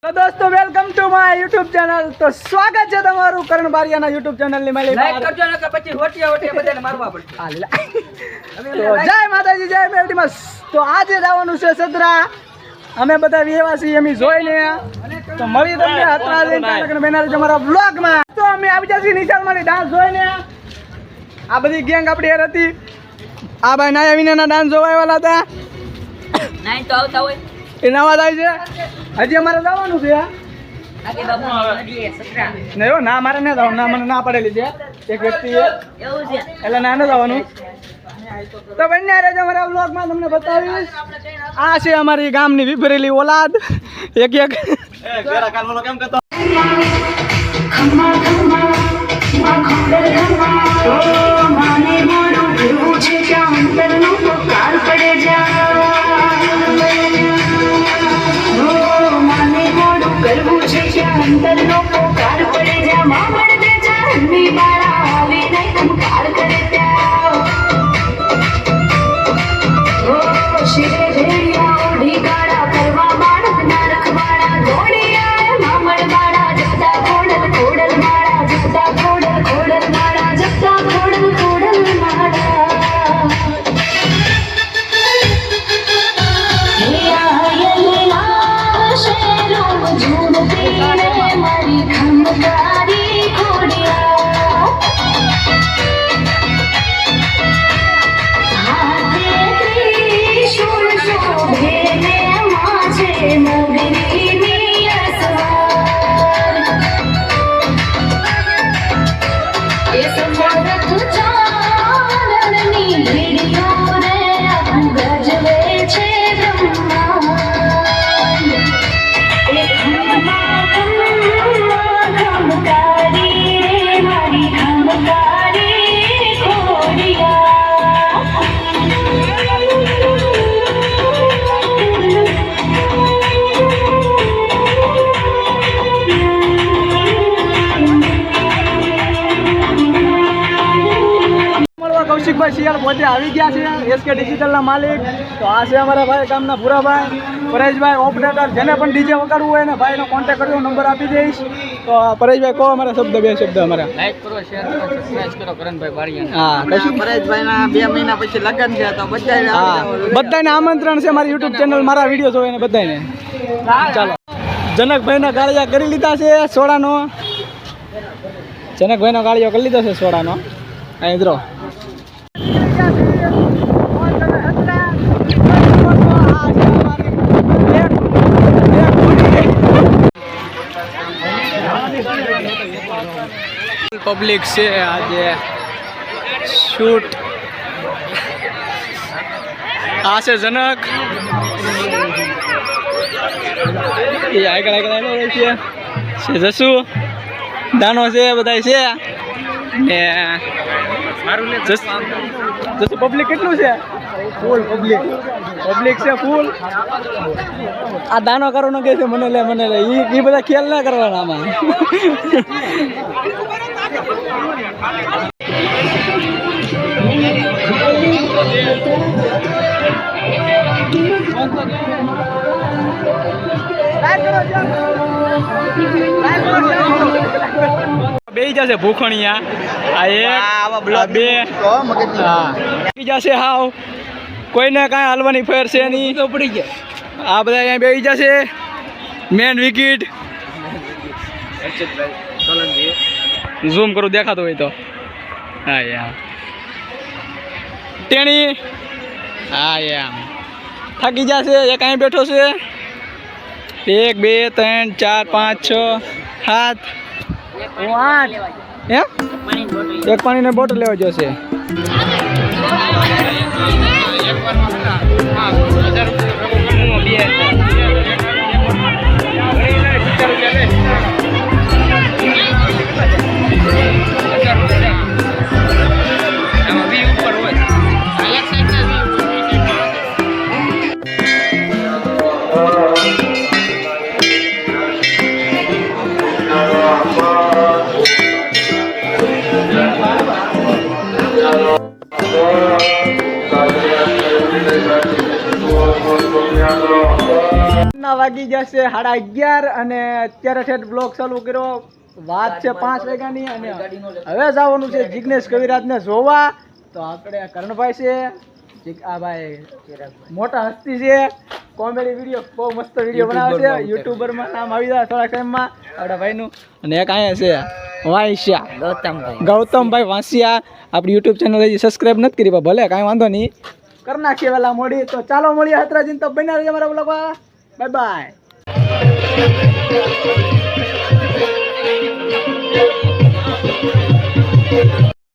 तो दोस्तों welcome to my YouTube channel. तो स्वागत है તમારું કરણ બારિયાના YouTube ચેનલ ની માલી લાઈક કરજો ને કે પછી હોટિયા બધાને મારવા પડશે તો જય માતાજી જય મેલડીમાં। તો આજે જવાનું છે સદરા, અમે બધા વિવાસી એમી જોઈને તો મળી તમને હતરા લઈને લગ્ન બેનારી તમારા વ્લોગ માં। તો અમે આવી જશે નિશાલ મારી ડાન્સ જોઈને, આ બધી ગેંગ આપણી હેર હતી। આ ભાઈ નાયા વિનાના ડાન્સ જોવા આવેલા હતા, નાઈ તો આવતા હોય એ નવા થાય છે। હજી અમારે જવાનું છે આગે બાબુ નદીએ સકરા નહીં હો, ના મારે ના જવાનું, ના મને ના પડેલી છે એક વ્યક્તિએ, એવું છે એટલે ના ન જવાનું। તો બંને રહેજો અમારા વ્લોગમાં, તમને બતાવીશ। આ છે અમારી ગામની વિભરેલી ઓલાદ, એક એક કૌશિકભાઈ શિયાળ પોતે આવી ગયા છે, એસકે ડિજિટલના માલિક। તો આ છે અમારા ભાઈ ગામના ભૂરાભાઈ, પરેશભાઈ ઓપરેટર, જેને પણ ડીજે વગાડવું હોય ને ભાઈનો કોન્ટેક્ટ કર્યો, નંબર આપી દઈશ। તો પરેશભાઈ કહો અમારા શબ્દ, બે શબ્દ અમારા। લાઈક કરો, શેર કરો, સબસ્ક્રાઇબ કરો કરણભાઈ બારિયા। હા, કશું પરેશભાઈના 2 મહિના પછી લગન છે તો બધાને બધાને આમંત્રણ છે મારી YouTube ચેનલ, મારા વિડીયો જોવે ને બધાને। ચાલો, જનકભાઈના ગાળિયા કરી લીધા છે સોડાનો, જનકભાઈનો ગાળિયો કરી લીધો છે સોડાનો। અહીં મિત્રો પબ્લિક છે આજે શૂટ, આ છે જનક, એ આગળ આગળ છે જસુ, દાનો છે, બધા છે ને જસુ। પબ્લિક કેટલું છે? ફૂલ પબ્લિક છે, ફૂલ। આ દાનો કરવાનો કે છે, મને લે એ બધા ખ્યાલ ના કરવાના આમાં। બે જશે ભૂખણિયા, આ એક બે જશે, હાવ કોઈને કાંઈ હાલવાની ફેર છે નહીં, તો પડી ગયા। આ બધા અહીંયા બે જશે, મેન વિકેટ ઝૂમ કરું દેખાતો હોય તો, હા યાર ટેણી, હા યાર થાકી જશે। એક અહીં બેઠો છે, 1 2 3 4 5 6 7 8 એમ, એક પાણીની બોટલ લેવા જશે। વાગી જશે 11:30 અને અત્યારે ઠેઠ બ્લોગ ચાલુ કર્યો. વાત છે 5 વાગ્યાની અને હવે જવાનું છે જિગ્નેશ કવિરાજને જોવા. તો આપણે કરણભાઈ છે, આ ભાઈ મોટા હસ્તી છે, કોમેડી વિડીયો બહુ મસ્ત વિડીયો બનાવે છે, યુટ્યુબરમાં નામ આવી જાય થોડા ટાઈમમાં આપણા ભાઈનું. અને એક અહીંયા છે વાંસિયા, ગૌતમભાઈ વાંસિયા. આપણી યુટ્યુબ ચેનલ હજી સબસ્ક્રાઈબ નથી કરી, ભલે કાંઈ વાંધો નહીં, કરી નાખીએ વહેલા મોડી. તો ચાલો મળીએ હતરાજીને, તો બન્યા રહેજો અમારા બ્લોગમાં. Bye bye. Thank you.